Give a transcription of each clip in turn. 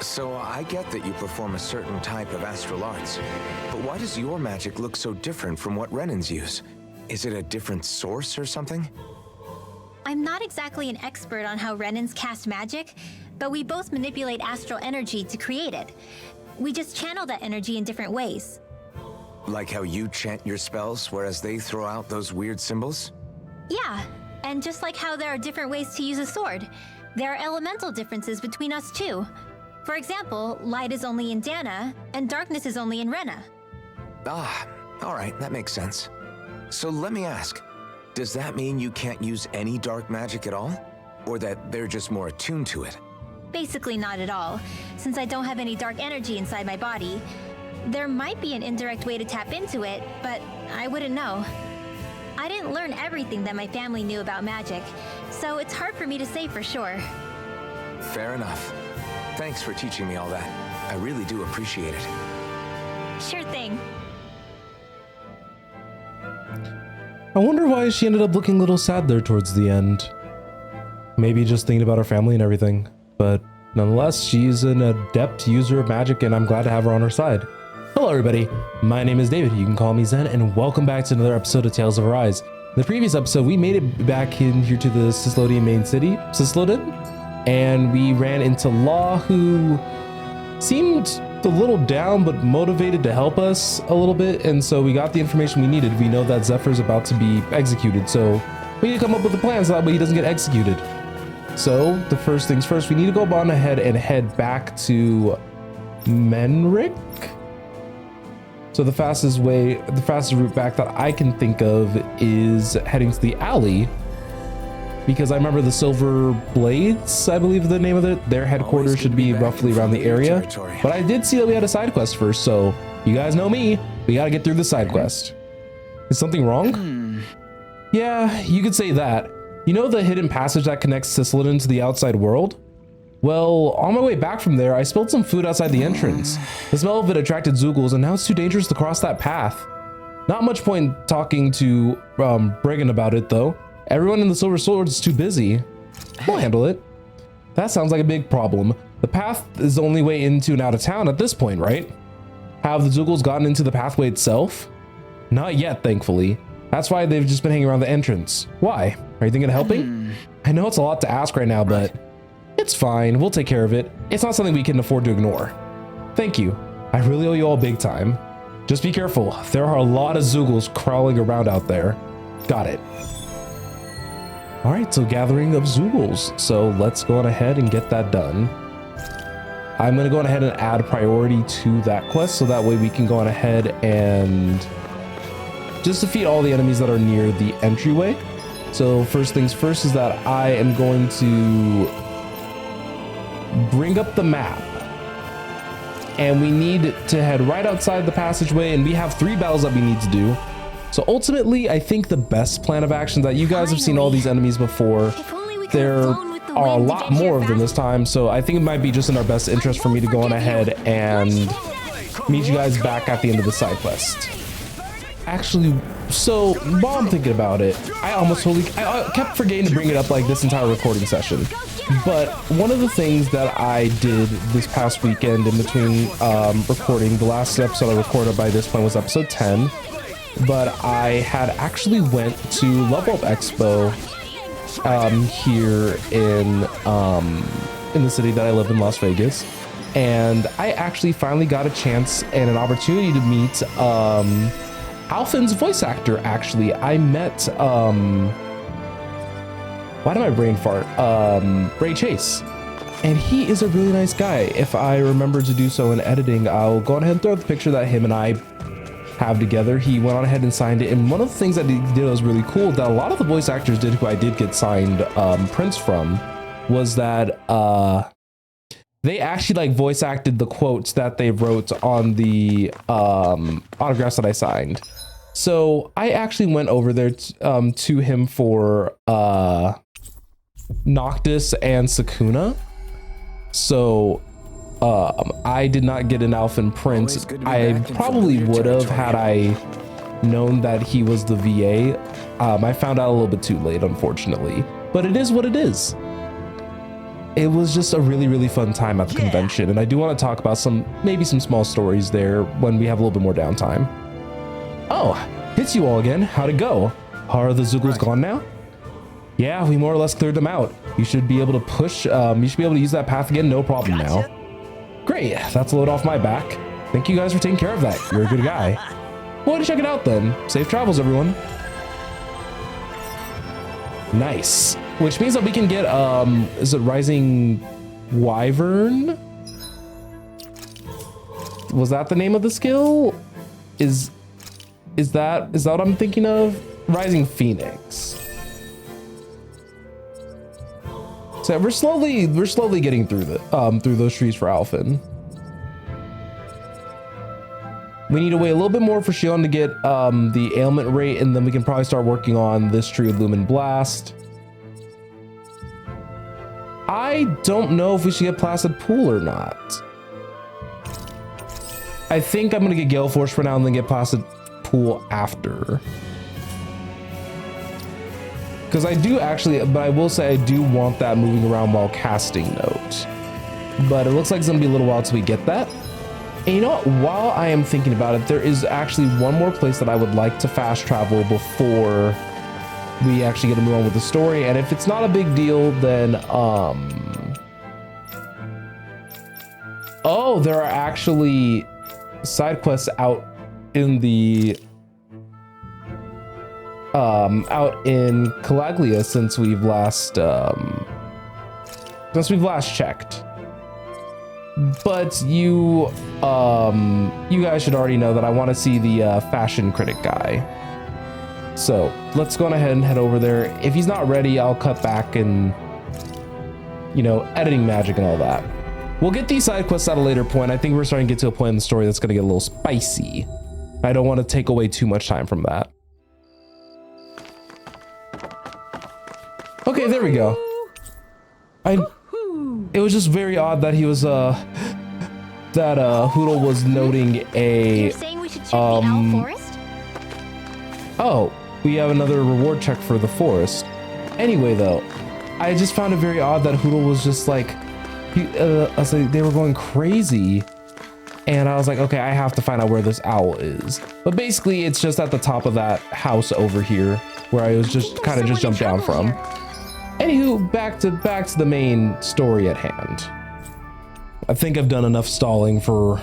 So I get that you perform a certain type of astral arts, but why does your magic look so different from what Renan's use? Is it a different source or something? I'm not exactly an expert on how Renans cast magic, but we both manipulate astral energy to create it. We just channel that energy in different ways. Like how you chant your spells, whereas they throw out those weird symbols? Yeah, and just like how there are different ways to use a sword, there are elemental differences between us too. For example, light is only in Dana, and darkness is only in Rena. Ah, alright, that makes sense. So let me ask, does that mean you can't use any dark magic at all? Or that they're just more attuned to it? Basically not at all, since I don't have any dark energy inside my body. There might be an indirect way to tap into it, but I wouldn't know. I didn't learn everything that my family knew about magic, so it's hard for me to say for sure. Fair enough. Thanks for teaching me all that. I really do appreciate it. Sure thing. I wonder why she ended up looking a little sad there towards the end. Maybe just thinking about her family and everything. But nonetheless, she's an adept user of magic, and I'm glad to have her on her side. Hello everybody, my name is David, you can call me Zen, and welcome back to another episode of Tales of Arise. In the previous episode, we made it back in here to the Cislodian main city, Cislodin, and we ran into Law, who seemed a little down but motivated to help us a little bit, and so we got the information we needed. We know that Zephyr's about to be executed, so we need to come up with a plan so that way he doesn't get executed. So the first things first, we need to go on ahead and head back to Menric. So the fastest route back that I can think of is heading to the alley, because I remember the Silver Blades, I believe the name of it, their headquarters should be roughly around the area. But I did see that we had a side quest first, so you guys know me, we gotta get through the side quest. Is something wrong? Yeah, you could say that. You know the hidden passage that connects Cislodin to the outside world? Well, on my way back from there, I spilled some food outside the entrance. The smell of it attracted Zoogles, and now it's too dangerous to cross that path. Not much point talking to Brigand about it, though. Everyone in the Silver Sword is too busy. We'll handle it. That sounds like a big problem. The path is the only way into and out of town at this point, right? Have the Zoogles gotten into the pathway itself? Not yet, thankfully. That's why they've just been hanging around the entrance. Why? Are you thinking of helping? I know it's a lot to ask right now, but it's fine. We'll take care of it. It's not something we can afford to ignore. Thank you. I really owe you all big time. Just be careful. There are a lot of Zoogles crawling around out there. Got it. All right, so gathering of Zoogles. So let's go on ahead and get that done. I'm going to go on ahead and add priority to that quest, so that way we can go on ahead and just defeat all the enemies that are near the entryway. So first things first is that I am going to bring up the map, and we need to head right outside the passageway, and we have 3 battles that we need to do. So ultimately, I think the best plan of action, that you guys have seen all these enemies before, there are a lot more of them this time, so I think it might be just in our best interest for me to go on ahead and meet you guys back at the end of the side quest. Actually, so while I'm thinking about it, I kept forgetting to bring it up like this entire recording session. But one of the things that I did this past weekend in between recording, the last episode I recorded by this point was episode 10, but I had actually went to Level Up Expo here in the city that I live in, Las Vegas, and I actually finally got a chance and an opportunity to meet Alphin's voice actor. Actually, I met why did my brain fart? Ray Chase. And he is a really nice guy. If I remember to do so in editing, I'll go ahead and throw the picture that him and I have together. He went on ahead and signed it. And one of the things that he did was really cool, that a lot of the voice actors did, who I did get signed prints from, was that they actually like voice acted the quotes that they wrote on the autographs that I signed. So I actually went over there to him for Noctis and Sakuna. So I did not get an Alphin print. I probably would have had I known that he was the VA. I found out a little bit too late, unfortunately, but it is what it is. it was just a really, really fun time at the convention. And I do want to talk about maybe some small stories there when we have a little bit more downtime. Oh, it's you all again. How'd it go? Are the Zoogles gone now? Yeah, we more or less cleared them out. You should be able to push, you should be able to use that path again, no problem now. Great, that's a load off my back. Thank you guys for taking care of that. You're a good guy. Well, check it out then. Safe travels, everyone. Nice. Which means that we can get, is it Rising Wyvern? Was that the name of the skill? Is that what I'm thinking of? Rising Phoenix. So we're slowly getting through those trees for Alphen. We need to wait a little bit more for Shion to get the ailment rate, and then we can probably start working on this tree of Lumen Blast. I don't know if we should get Placid Pool or not. I think I'm gonna get Gale Force for now and then get Placid Pool after. Because I do actually, but I will say I do want that moving around while casting note. But it looks like it's gonna be a little while till we get that. And you know what, while I am thinking about it, there is actually one more place that I would like to fast travel before we actually get to move on with the story. And if it's not a big deal, then, oh, there are actually side quests out in the, out in Calaglia since we've last checked. But you guys should already know that I want to see the fashion critic guy. So let's go on ahead and head over there. If he's not ready, I'll cut back and, you know, editing magic and all that. We'll get these side quests at a later point. I think we're starting to get to a point in the story that's going to get a little spicy. I don't want to take away too much time from that. Okay, there we go. It was just very odd that he was that Hootle was noting a You're saying we should check the Owl Forest? Oh, we have another reward check for the forest. Anyway, though, I just found it very odd that Hootle was just like, I was like, they were going crazy, and I was like, okay, I have to find out where this owl is. But basically, it's just at the top of that house over here, where I was just kind of just jumped down from. Here. Anywho, back to the main story at hand. I think I've done enough stalling for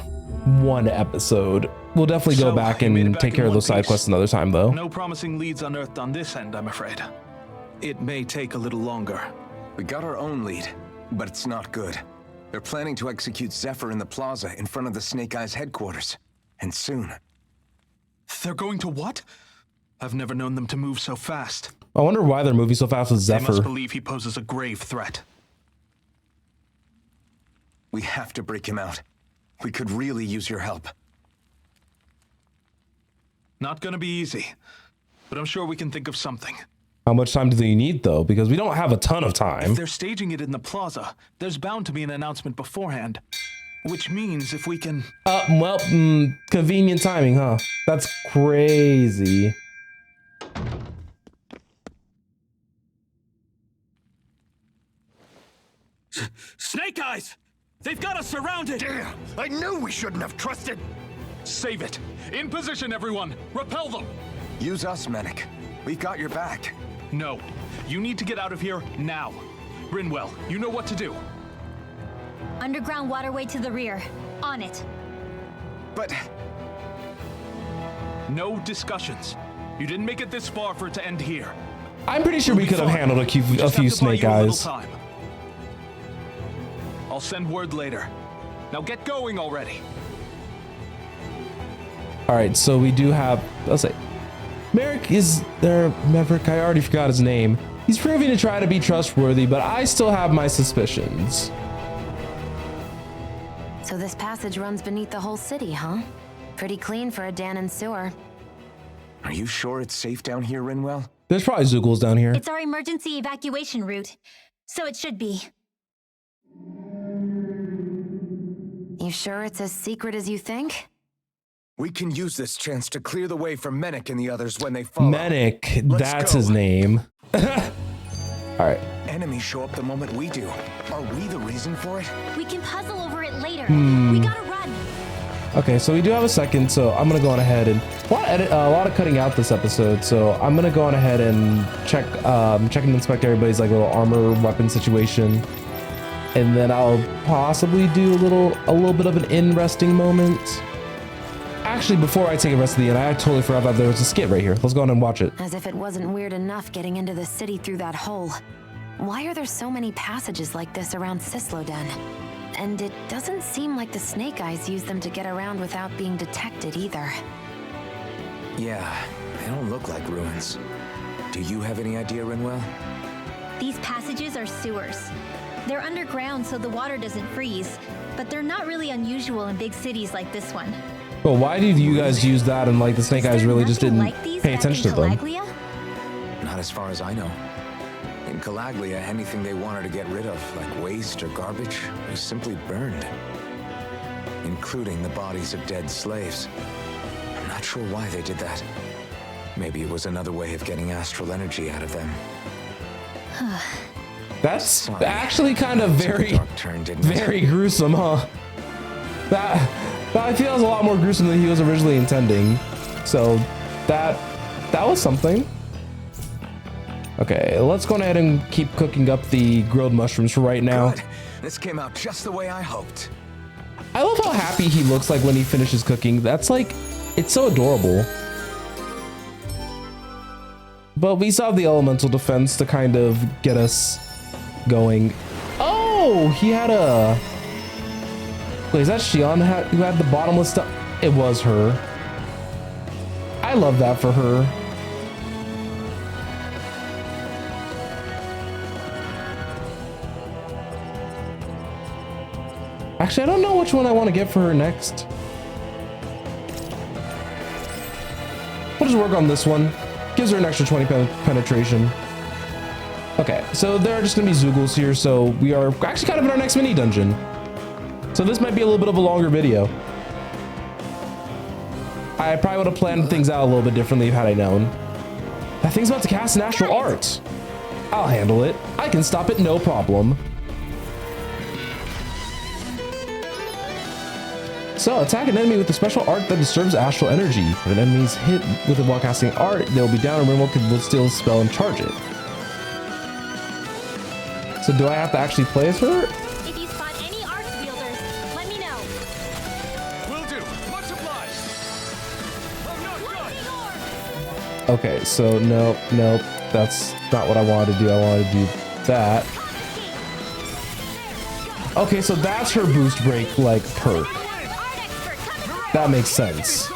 one episode. We'll definitely go back and take care of those side quests another time, though. No promising leads unearthed on this end, I'm afraid. It may take a little longer. We got our own lead, but it's not good. They're planning to execute Zephyr in the plaza in front of the Snake Eyes headquarters. And soon. They're going to what? I've never known them to move so fast. I wonder why they're moving so fast with Zephyr. They must believe he poses a grave threat. We have to break him out. We could really use your help. Not gonna be easy, but I'm sure we can think of something. How much time do they need, though? Because we don't have a ton of time. If they're staging it in the plaza, there's bound to be an announcement beforehand. Which means if we can... Well, convenient timing, huh? That's crazy. Snake Eyes! They've got us surrounded! Damn! I knew we shouldn't have trusted! Save it! In position, everyone! Repel them! Use us, Mennick. We've got your back. No. You need to get out of here now. Brinwell, you know what to do. Underground waterway to the rear. On it. But... No discussions. You didn't make it this far for it to end here. I'm pretty sure we could have handled a few Snake Eyes. I'll send word later. Now get going already. All right, so we do have, let's say, Merrick is there. Maverick, I already forgot his name. He's proving to try to be trustworthy, but I still have my suspicions. So this passage runs beneath the whole city, huh? Pretty clean for a Danon sewer. Are you sure it's safe down here, Rinwell? There's probably Zoogles down here. It's our emergency evacuation route, so it should be. You sure it's as secret as you think? We can use this chance to clear the way for Mennick and the others when they follow. Mennick, Let's that's go. his name. All right. enemies show up the moment we do. Are we the reason for it? We can puzzle over it later. We gotta run. Okay, so we do have a second, so I'm gonna go on ahead and a lot of cutting out this episode. So I'm gonna go on ahead and check and inspect everybody's like little armor weapon situation, and then I'll possibly do a little bit of an in resting moment. Actually, before I take a rest of the end, I totally forgot that there was a skit right here. Let's go on and watch it. As if it wasn't weird enough getting into the city through that hole. Why are there so many passages like this around Cisloden? And it doesn't seem like the Snake Eyes use them to get around without being detected either. Yeah, they don't look like ruins. Do you have any idea, Rinwell? These passages are sewers. They're underground so the water doesn't freeze, but they're not really unusual in big cities like this one. But why did you guys use that and like the Snake Eyes really just didn't pay attention to them? Not as far as I know. In Calaglia, anything they wanted to get rid of, like waste or garbage, was simply burned. Including the bodies of dead slaves. I'm not sure why they did that. Maybe it was another way of getting astral energy out of them. That's actually kind of very gruesome, huh? That I feel is a lot more gruesome than he was originally intending. So that was something. Okay, let's go ahead and keep cooking up the grilled mushrooms for right now. Good. This came out just the way I hoped. I love how happy he looks like when he finishes cooking. That's like, it's so adorable. But we still have the elemental defense to kind of get us going. Oh, he had a... Wait, is that Shion who had the bottomless stuff? It was her. I love that for her. Actually, I don't know which one I want to get for her next. We'll just work on this one. Gives her an extra 20 penetration. Okay, so there are just gonna be Zoogles here, so we are actually kind of in our next mini dungeon. So this might be a little bit of a longer video. I probably would have planned things out a little bit differently had I known. That thing's about to cast an astral art. I'll handle it. I can stop it, no problem. So, attack an enemy with a special art that disturbs astral energy. If an enemy is hit with a while casting art, they'll be down and Rinwell can steal the spell and charge it. So do I have to actually play as her? If you spot any arc wielders, let me know. Will do. Much obliged. I'm not done. Okay, so nope, that's not what I wanted to do. I wanted to do that. Okay, so that's her boost break like perk. That makes sense.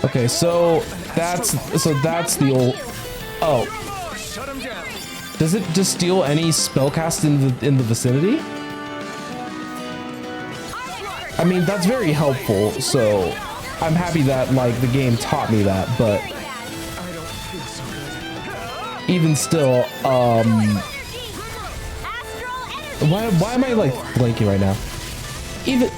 Okay, so that's the old. Oh, does it just steal any spellcast in the vicinity? I mean, that's very helpful. So I'm happy that like the game taught me that, but even still, why am I like blanking right now? Even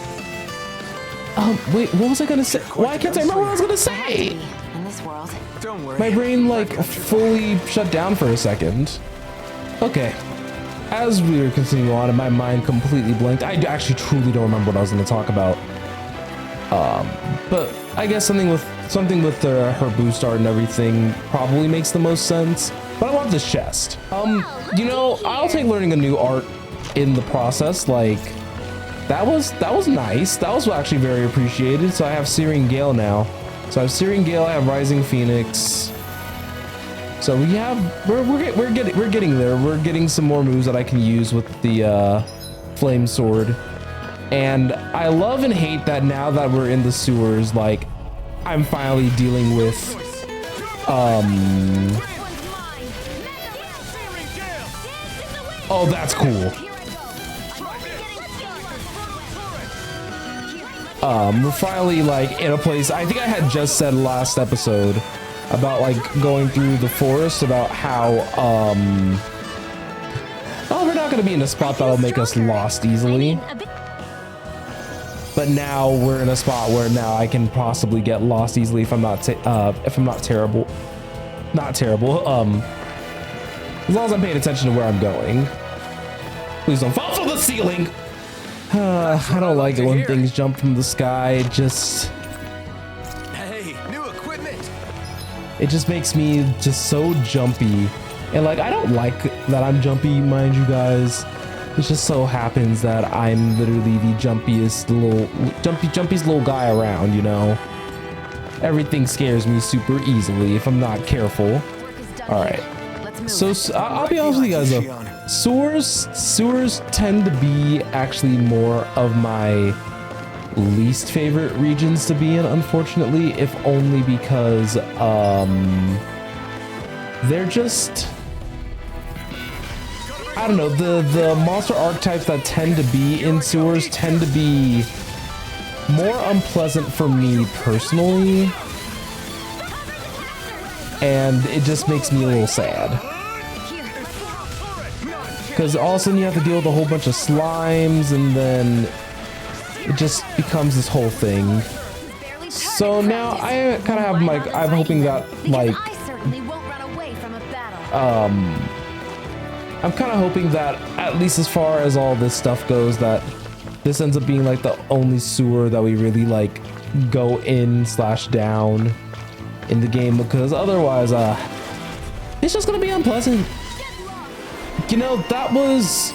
wait, what was I gonna say? Why can't I remember what I was gonna say? In this world. Don't worry. My brain like fully shut down for a second. Okay, as we were continuing on and my mind completely blanked, I actually truly don't remember what I was gonna talk about. But I guess something with her boost art and everything probably makes the most sense. But I want this chest. You know, I'll take learning a new art in the process. Like that was nice. That was actually very appreciated. So I have Searing Gale now. So I have Searing Gale, I have Rising Phoenix. So we have we're getting there. We're getting some more moves that I can use with the Flame Sword. And I love and hate that now that we're in the sewers, like I'm finally dealing with oh, that's cool. We're finally like in a place. I think I had just said last episode about like going through the forest, about how well, we're not going to be in a spot that'll make us lost easily. but now we're in a spot where now I can possibly get lost easily if I'm not terrible. Not terrible. As long as I'm paying attention to where I'm going. Please don't fall from the ceiling. I don't like it when things jump from the sky. It just it just makes me just so jumpy. And like, I don't like that I'm jumpy, mind you guys. It just so happens that I'm literally the jumpiest little guy around, you know. Everything scares me super easily if I'm not careful. All right. So I'll be honest with you guys though. Sewers tend to be actually more of my least favorite regions to be in, unfortunately, if only because they're just, I don't know, the monster archetypes that tend to be in sewers tend to be more unpleasant for me personally, and it just makes me a little sad. Because all of a sudden you have to deal with a whole bunch of slimes, and then it just becomes this whole thing. So now I kind of have like, I'm hoping that like, I'm kind of hoping that at least as far as all this stuff goes, that this ends up being like the only sewer that we really like go in / down in the game, because otherwise it's just gonna be unpleasant. You know, that was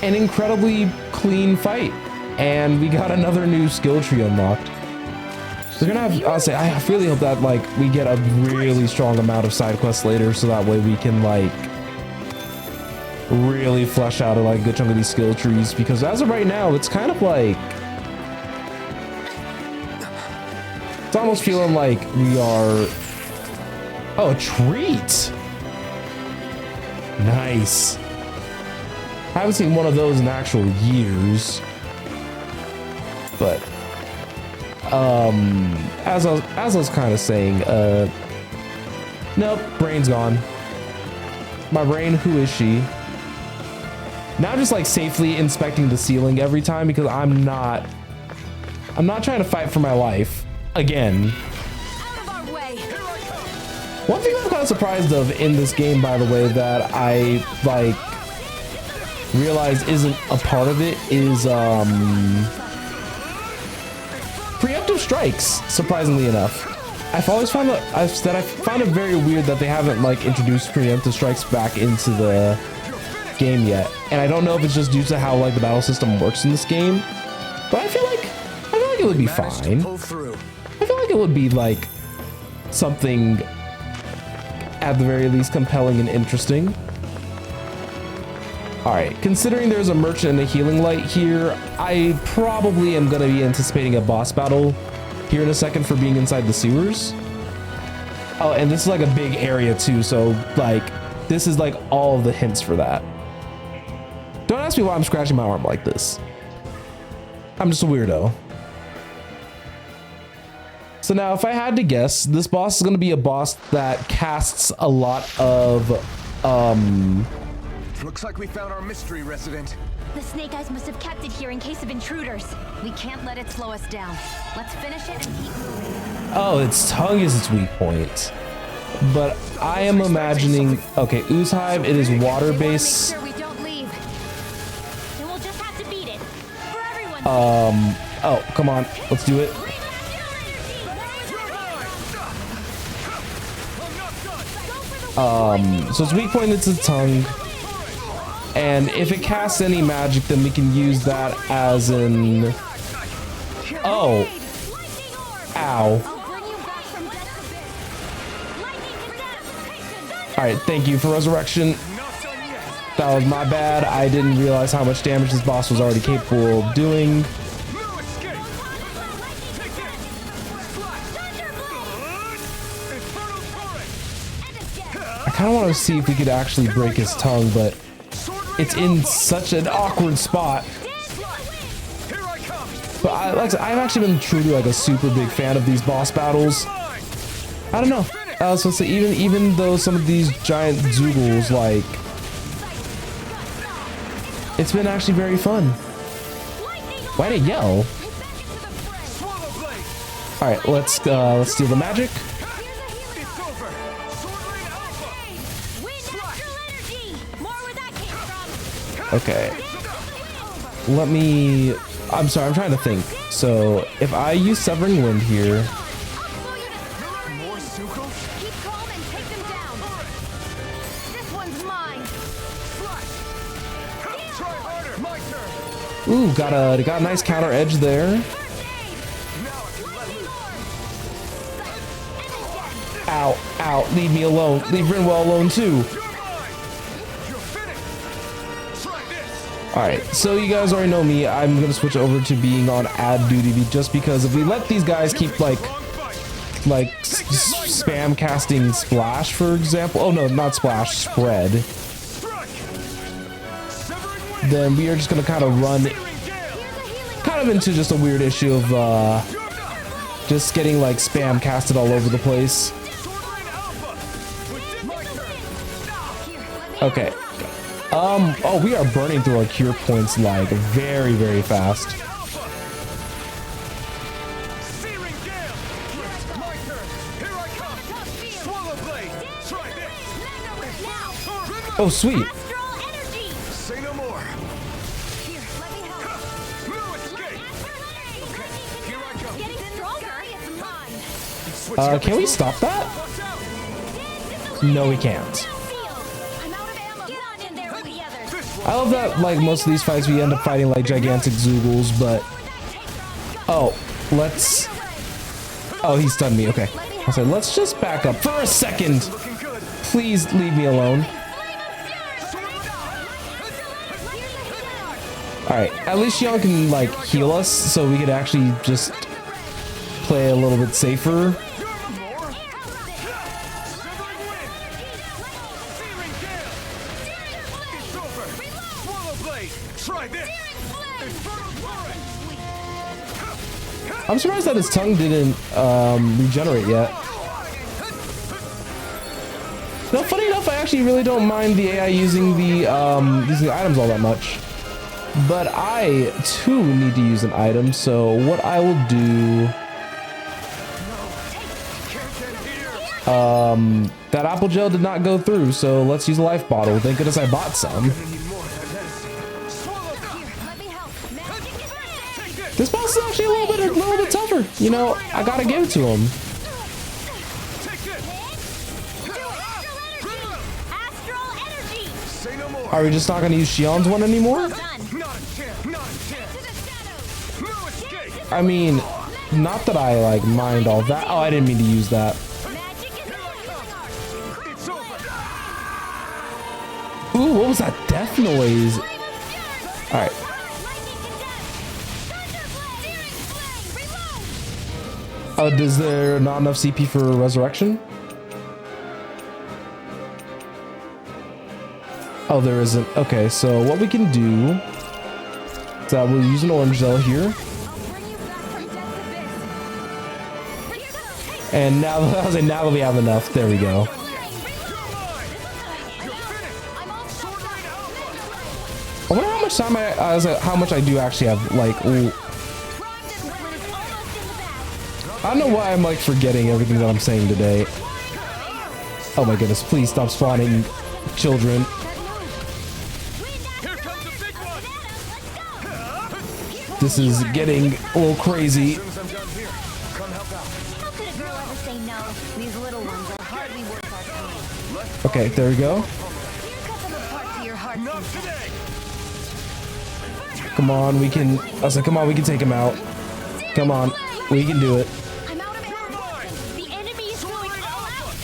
an incredibly clean fight, and we got another new skill tree unlocked. We're gonna have, I'll say, I really hope that like we get a really strong amount of side quests later, so that way we can like really flesh out like a good chunk of these skill trees, because as of right now, it's kind of like, it's almost feeling like we are, oh, a treat. Nice. I haven't seen one of those in actual years, but as I was kind of saying, nope, brain's gone. My brain, who is she? Now I'm just like safely inspecting the ceiling every time, because I'm not trying to fight for my life again. One thing I'm kind of surprised of in this game, by the way, that I like realize isn't a part of it is preemptive strikes. Surprisingly enough, I've always found that I found it very weird that they haven't like introduced preemptive strikes back into the game yet, and I don't know if it's just due to how like the battle system works in this game, but I feel like it would be fine. I feel like it would be like something at the very least compelling and interesting. All right, considering there's a merchant and a healing light here, I probably am going to be anticipating a boss battle here in a second for being inside the sewers. Oh, and this is like a big area too, so like this is like all of the hints for that. Don't ask me why I'm scratching my arm like this. I'm just a weirdo. So now if I had to guess, this boss is going to be a boss that casts a lot of Looks like we found our mystery resident. The snake eyes must have kept it here in case of intruders. We can't let it slow us down. Let's finish it and keep moving. Oh, its tongue is its weak point. But I am imagining, okay, ooze hive, it is water based. Make sure we don't leave. Then we'll just have to beat it. For everyone's Oh, come on, let's do it. So its weak point is its tongue, and if it casts any magic, then we can use that as an, oh, ow. All right, thank you for resurrection. That was my bad. I didn't realize how much damage this boss was already capable of doing. I kind of want to see if we could actually break his tongue, but it's in such an awkward spot. But I've actually been truly like a super big fan of these boss battles. I don't know. I was supposed to say, even though some of these giant zoogles, like, it's been actually very fun. Why did it yell? All right, let's steal the magic. It's over. Swordblade Alpha. Okay. Let me. I'm sorry. I'm trying to think. So if I use Severing Wind here, More Suko? Keep calm and take them down. This one's mine. Try harder. My turn. ooh, got a nice counter edge there. Now I can let loose. Ow, ow, leave me alone. Leave Rinwell alone too. You're mine. You're finished. Try this. All right, so you guys already know me. I'm gonna switch over to being on ad duty just because if we let these guys keep Wrong fight. spam casting splash, for example. Oh no, not splash, spread. Strike. Severing Wind. Then we are just gonna kind of run Searing Gale. into just a weird issue of You're not. just getting like spam casted all over the place. Swordblade Alpha. With my turn. Okay. Oh, we are burning through our cure points like very, very fast. Searing Gale. My turn. Here I come. Swallow Blade. Try this. Oh, sweet. Say no more. No escape. Here I come. Can we stop that? Watch out. No, we can't. I love that like most of these fights we end up fighting like gigantic Zoogles, but oh, let's. Oh, he stunned me. Okay, I said let's just back up for a second. Looking good. Please leave me alone. All right, at least Xion can like heal us, so we could actually just play a little bit safer. Severing Wind. Searing Gale. It's over. Swallow Blade. Try this. Infernal Torrent. I'm surprised that his tongue didn't regenerate yet. No, funny enough, I actually really don't mind the AI using the items all that much. But I too need to use an item, so what I will do. That apple gel did not go through, so let's use a life bottle. Thank goodness I bought some. Need more of that medicine. Swallow Gale. Take this. This boss is actually a little bit tougher. You know, I gotta give it to him. Take this. Say no more. Are we just not gonna use Xion's one anymore? Not a chance. Not a chance. No escape. I mean, not that I like mind all that. Oh, I didn't mean to use that. It's over. Ooh, what was that death noise? All right. Oh, is there not enough CP for resurrection? Oh, there isn't. Okay, so what we can do is that we'll use an orange gel here. And now, I was like, now that we have enough, there we go. I wonder how much time how much I do actually have. Like, ooh. I don't know why I'm like forgetting everything that I'm saying today. Oh my goodness! Please stop spawning children. Here comes the big one. This is getting a little crazy. As soon as I'm done here, come help out. How could a girl ever say no? These little ones are hardly worth our time. Okay, there we go. Cut them apart to your heart's Not today. Come on, we can. I was like, come on, we can take him out. Come on, we can do it. I'm out of You're ammo. mine. The enemy is going all out.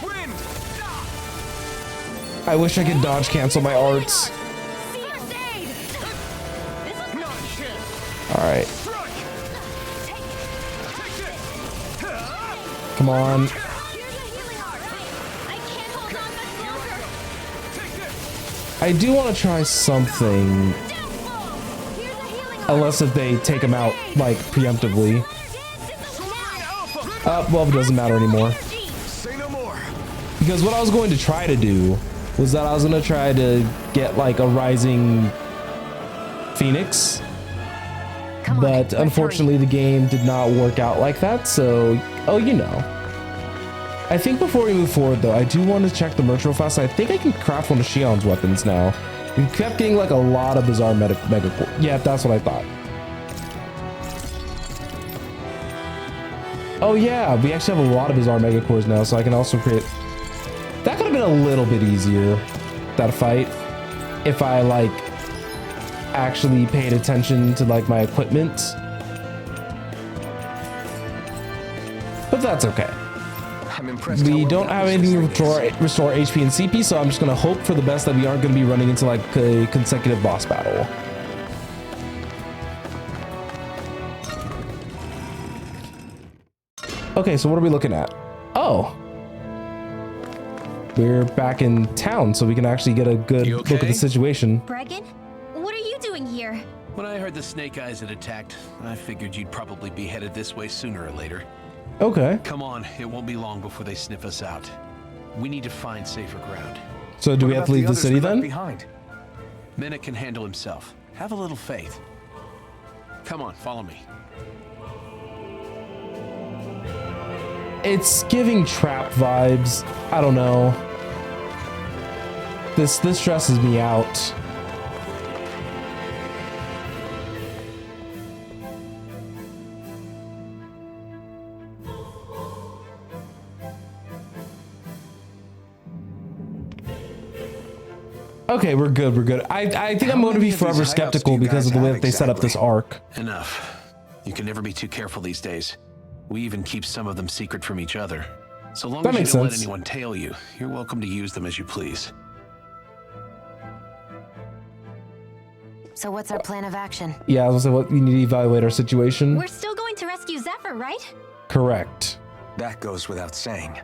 Wind. I wish I could dodge cancel my arts. Not a chance. All right, Strike. Take this. come on. I can't hold on much longer. Take this. I do want to try something. Unless if they take him out like preemptively. Swordblade Alpha. Well, it doesn't matter anymore. Say no more. Because what I was going to try to do was that I was going to try to get like a rising phoenix Come on, but let's unfortunately the game did not work out like that. So, oh, you know. I think before we move forward though, I do want to check the merch real fast. I think I can craft one of Shion's weapons now. We kept getting like a lot of bizarre mega core. Yeah, that's what I thought. Oh yeah, we actually have a lot of bizarre mega cores now, so I can also create. That could have been a little bit easier, that fight, if I like actually paid attention to like my equipment. But that's okay. I'm impressed. We don't have anything to restore HP and CP, so I'm just gonna hope for the best that we aren't gonna be running into like a consecutive boss battle. Okay, so what are we looking at? Oh, we're back in town, so we can actually get a good look at the situation. Bregan, what are you doing here? When I heard the Snake Eyes had attacked, I figured you'd probably be headed this way sooner or later. Okay. Come on, it won't be long before they sniff us out. We need to find safer ground. So do we have to leave the city then? Behind? Minna can handle himself. Have a little faith. Come on, follow me. It's giving trap vibes. I don't know. This stresses me out. Okay, we're good. We're good. I think I'm going to be forever skeptical because of the way that they set up this arc. Enough. You can never be too careful these days. We even keep some of them secret from each other. So long as you don't let anyone tail you, you're welcome to use them as you please. So what's our plan of action? Yeah, I was gonna say, what, we need to evaluate our situation. We're still going to rescue Zephyr, right? Correct. That goes without saying.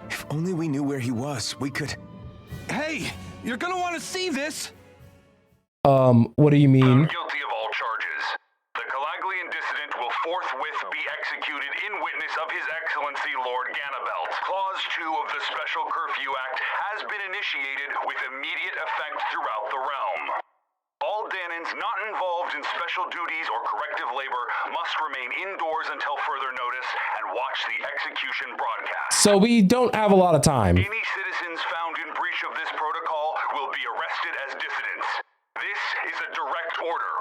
If only we knew where he was, we could... Hey, you're gonna want to see this. What do you mean? Found guilty of all charges. The Calaglian dissident will forthwith be executed in witness of His Excellency Lord Ganabelt. Clause 2 of the Special Curfew Act has been initiated with immediate effect throughout the realm. All Danans not involved in special duties or corrective labor must remain indoors until further notice and watch the execution broadcast. So we don't have a lot of time. Any citizens found in breach of this protocol will be arrested as dissidents. This is a direct order.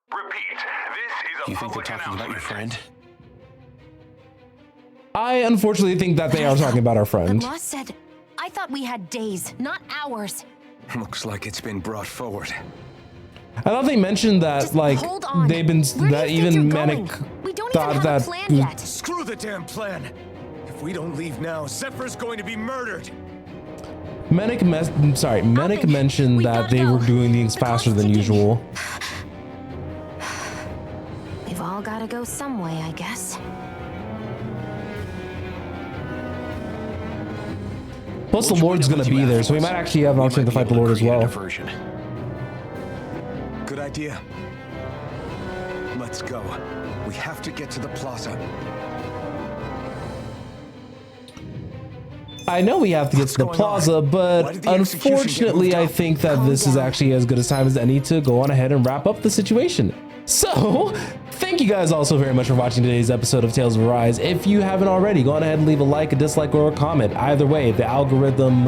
Repeat, this is a You think they're public talking about your announcement. friend? I unfortunately think that they are talking about our friend. The boss said, I thought we had days, not hours. Looks like it's been brought forward. I thought they mentioned that, Just like, hold on. they've been, Where do that you think even you're Manic going? We don't thought even have that. a plan yet. Screw the damn plan. If we don't leave now, Zephyr's going to be murdered. Manic Alvin, mentioned we that gotta they go. were doing things The faster clock's than ticking. usual. We've all gotta go some way, I guess. Plus, the We'll Lord's join up gonna with you be there, so we might afterwards. actually have an We option might to be fight the able Lord as create a well. diversion. Good idea. Let's go. We have to get to the plaza. I know we have to get What's to the going plaza, on? Why but did the execution get unfortunately, moved I up? think that Calm this is down. actually as good a time as any to go on ahead and wrap up the situation. So, thank you guys all so very much for watching today's episode of Tales of Arise. If you haven't already, go on ahead and leave a like, a dislike, or a comment. Either way, the algorithm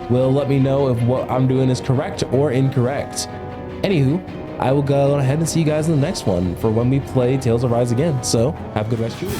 will let me know if what I'm doing is correct or incorrect. Anywho, I will go on ahead and see you guys in the next one for when we play Tales of Arise again. So, have a good rest of your week.